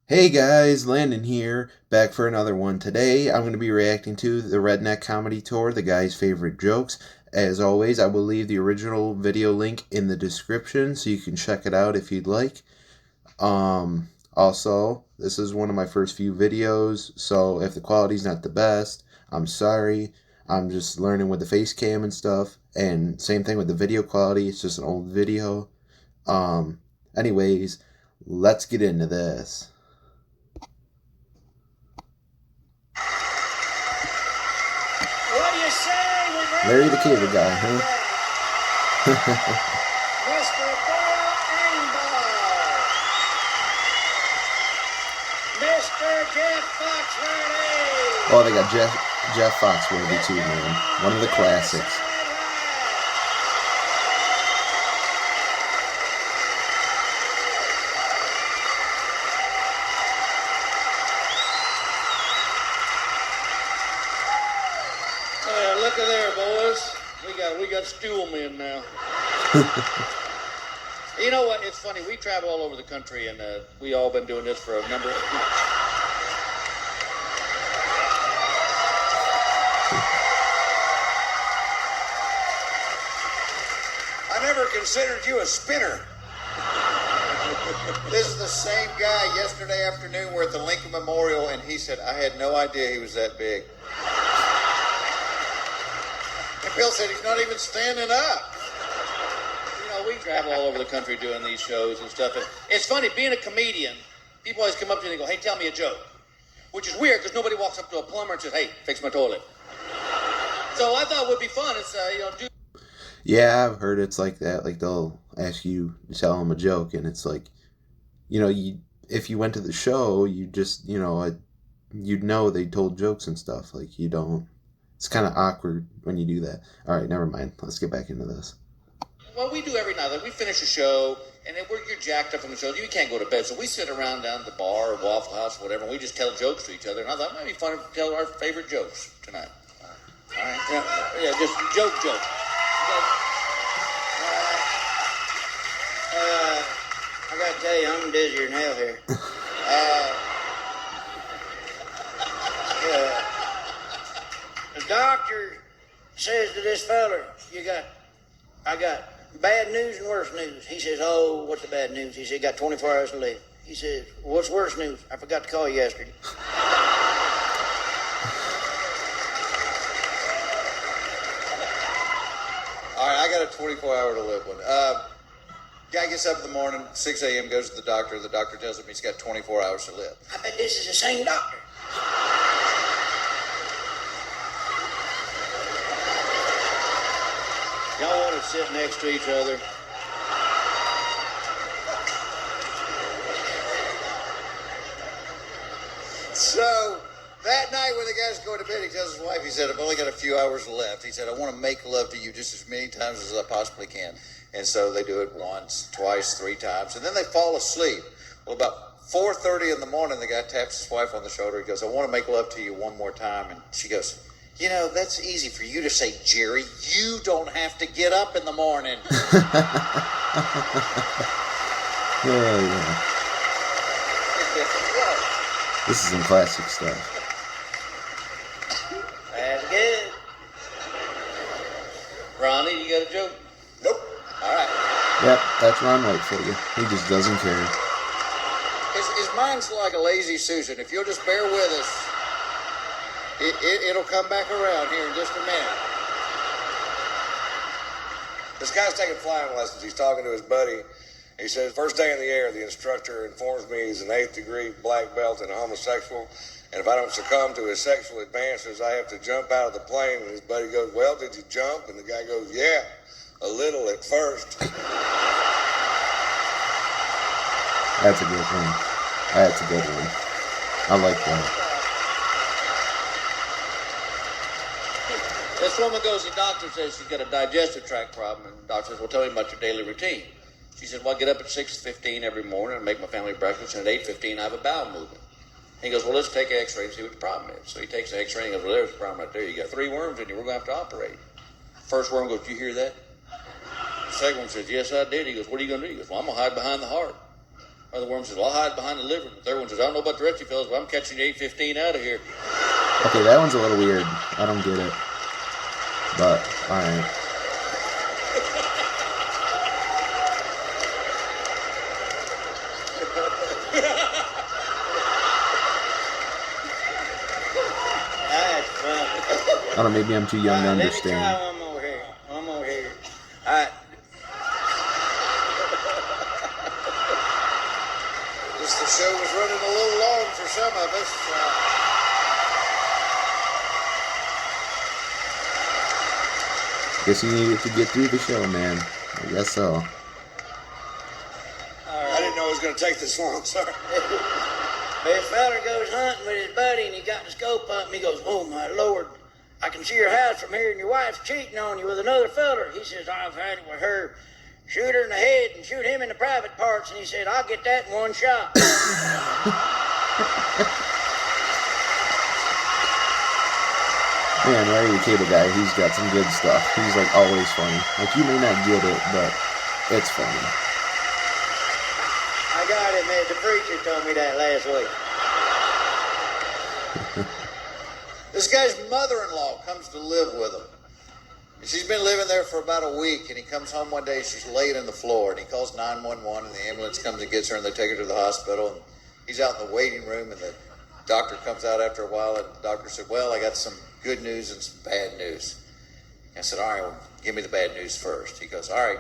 Hey guys, Landon here, back for another one. Today I'm going to be reacting to the Redneck Comedy Tour, the guy's favorite jokes. As always, I will leave the original video link in the description so you can check it out if you'd like. Also, this is one of my first few videos, so if the quality's not the best, I'm sorry. I'm just learning with the face cam and stuff. And same thing with the video quality, it's just an old video. Um, Anyways, let's get into this. What do you say we bring Larry the Cable Guy, huh? Mr. Bill Engvall, Mr. Jeff Foxworthy. Oh, they got Jeff Foxworthy too, man. One of the classics. Look at there, boys. We got stool men now. You know what? It's funny. We travel all over the country, and we all been doing this for a number of. I never considered you a spinner. This is the same guy yesterday afternoon. We're at the Lincoln Memorial, and he said, I had no idea he was that big. And Bill said he's not even standing up. You know, we travel all over the country doing these shows and stuff. And it's funny, being a comedian, people always come up to you and they go, hey, tell me a joke. Which is weird because nobody walks up to a plumber and says, hey, fix my toilet. So I thought it would be fun. It's, do. Yeah, I've heard it's like that. Like they'll ask you to tell them a joke, and it's like, if you went to the show, you just, you'd know they told jokes and stuff. Like you don't. It's kind of awkward when you do that. All right, never mind. Let's get back into this. Well, we do every night. Like we finish a show, and then you're jacked up from the show. You can't go to bed, so we sit around down at the bar or Waffle House, or whatever, and we just tell jokes to each other. And I thought it might be fun to tell our favorite jokes tonight. All right, yeah, just joke. I gotta tell you, I'm dizzier than hell here. The doctor says to this feller, I got bad news and worse news. He says, oh, what's the bad news? He said, got 24 hours to live. He says, what's worse news? I forgot to call you yesterday. All right, I got a 24-hour to live one. Guy gets up in the morning, 6 a.m., goes to the doctor. The doctor tells him he's got 24 hours to live. I bet this is the same doctor. Y'all want to sit next to each other? So that night when the guy's going to bed, he tells his wife, he said, I've only got a few hours left. He said, I want to make love to you just as many times as I possibly can. And so they do it once, twice, 3 times, and then they fall asleep. Well, about 4:30 in the morning, the guy taps his wife on the shoulder. He goes, I want to make love to you one more time. And she goes, you know, that's easy for you to say, Jerry. You don't have to get up in the morning. Oh, yeah. This is some classic stuff. That's good. Ronnie, you got a joke? Nope. All right. Yep, that's Ron White for you. He just doesn't care. His mind's like a lazy Susan. If you'll just bear with us, it'll come back around here in just a minute. This guy's taking flying lessons. He's talking to his buddy. He says, first day in the air, the instructor informs me he's an 8th degree black belt and a homosexual. And if I don't succumb to his sexual advances, I have to jump out of the plane. And his buddy goes, well, did you jump? And the guy goes, yeah, a little at first. That's a good one. That's a good one. I like that. This woman goes to the doctor and says she's got a digestive tract problem. And the doctor says, well, tell me about your daily routine. She said, well, I get up at 6:15 every morning and make my family breakfast. And at 8:15, I have a bowel movement. He goes, well, let's take an x-ray and see what the problem is. So he takes the x-ray and he goes, well, there's the problem right there. You got 3 worms in you. We're going to have to operate. First worm goes, did you hear that? The second one says, yes, I did. He goes, what are you going to do? He goes, well, I'm going to hide behind the heart. Other worm says, well, I'll hide behind the liver. The third one says, I don't know about the rest of you fellas, but I'm catching the 815 out of here. Okay, that one's a little weird. I don't get it. But, alright. That's funny. I don't know, maybe I'm too young to Let me understand. try one more here. One more here. All right. The show was running a little long for some of us. Guess you needed to get through the show, man. I guess so. I didn't know it was going to take this long, sorry. This feller goes hunting with his buddy, and he got the scope up, and he goes, oh, my Lord, I can see your house from here, and your wife's cheating on you with another feller. He says, I've had it with her. Shoot her in the head and shoot him in the private parts. And he said, I'll get that in one shot. Man, Larry the Cable Guy, he's got some good stuff. He's like always funny. Like you may not get it, but it's funny. I got it, man. The preacher told me that last week. This guy's mother-in-law comes to live with him. She's been living there for about a week, and he comes home one day, she's laid on the floor, and he calls 911, and the ambulance comes and gets her, and they take her to the hospital, and he's out in the waiting room, and the doctor comes out after a while, and the doctor said, well, I got some good news and some bad news. I said, all right, well, give me the bad news first. He goes, all right,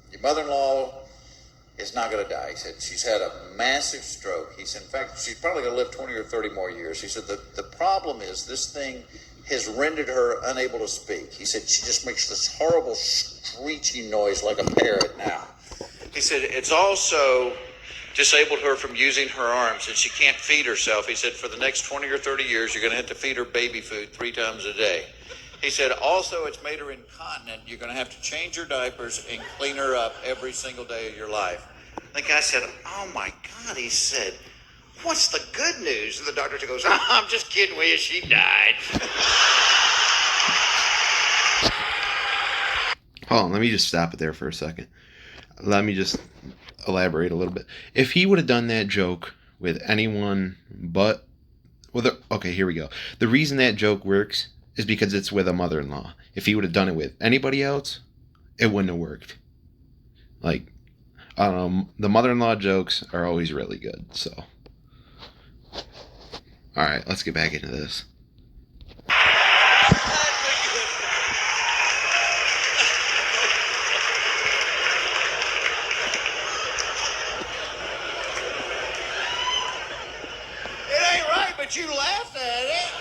your mother-in-law is not going to die. He said, she's had a massive stroke. He said, in fact, she's probably going to live 20 or 30 more years. He said, the problem is this thing has rendered her unable to speak. He said, she just makes this horrible screeching noise like a parrot now. He said, it's also disabled her from using her arms, and she can't feed herself. He said, for the next 20 or 30 years, you're going to have to feed her baby food 3 times a day. He said, also, it's made her incontinent. You're going to have to change her diapers and clean her up every single day of your life. The guy said, oh, my God. He said, what's the good news? And the doctor goes, oh, I'm just kidding with you. She died. Hold on, let me just stop it there for a second. Let me just elaborate a little bit. If he would have done that joke with anyone but... okay, here we go. The reason that joke works is because it's with a mother-in-law. If he would have done it with anybody else, it wouldn't have worked. Like, I don't know, the mother-in-law jokes are always really good, so... Alright, let's get back into this. It ain't right, but you laughed at it.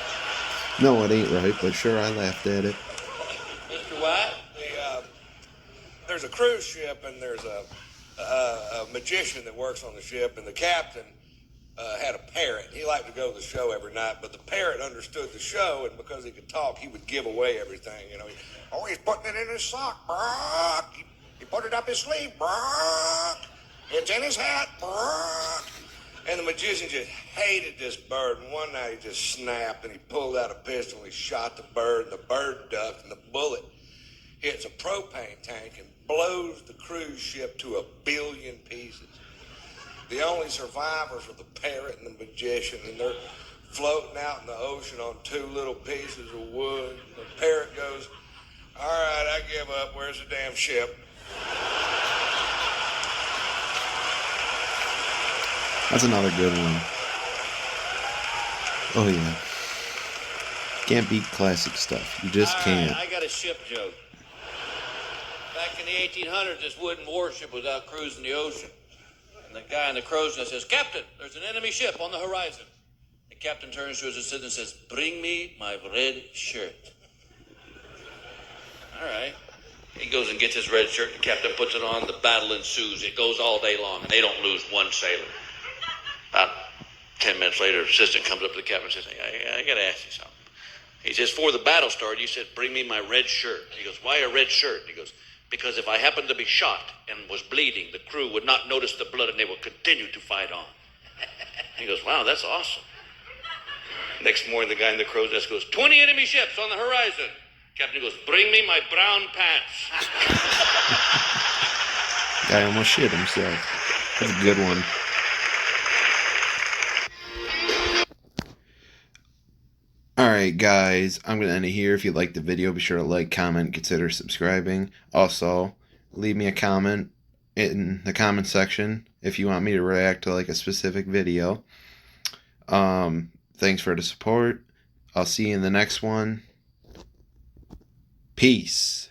No, it ain't right, but sure, I laughed at it. Mr. White? There's a cruise ship, and there's a magician that works on the ship, and the captain had a parrot. He liked to go to the show every night, but the parrot understood the show, and because he could talk, he would give away everything. You know, he's putting it in his sock. Brock. He put it up his sleeve. Brock. It's in his hat. Brock. And the magician just hated this bird, and one night he just snapped, and he pulled out a pistol, and he shot the bird, and the bird ducked, and the bullet hits a propane tank and blows the cruise ship to 1 billion pieces. The only survivors are the parrot and the magician, and they're floating out in the ocean on 2 little pieces of wood. The parrot goes, all right, I give up. Where's the damn ship? That's another good one. Oh, yeah. Can't beat classic stuff. You just can't. I got a ship joke. Back in the 1800s, this wooden warship was out cruising the ocean. And the guy in the crow's nest says, Captain, there's an enemy ship on the horizon. The captain turns to his assistant and says, bring me my red shirt. All right. He goes and gets his red shirt, and the captain puts it on. The battle ensues. It goes all day long, and they don't lose one sailor. About 10 minutes later, the assistant comes up to the captain and says, I got to ask you something. He says, before the battle started, you said, bring me my red shirt. He goes, why a red shirt? He goes, because if I happened to be shot and was bleeding, the crew would not notice the blood and they would continue to fight on. He goes, wow, that's awesome. Next morning, the guy in the crow's nest goes, 20 enemy ships on the horizon. Captain goes, bring me my brown pants. Guy almost shit himself. That's a good one. Alright, guys, I'm going to end it here. If you liked the video, be sure to like, comment, consider subscribing. Also, leave me a comment in the comment section if you want me to react to like a specific video. Thanks for the support. I'll see you in the next one. Peace.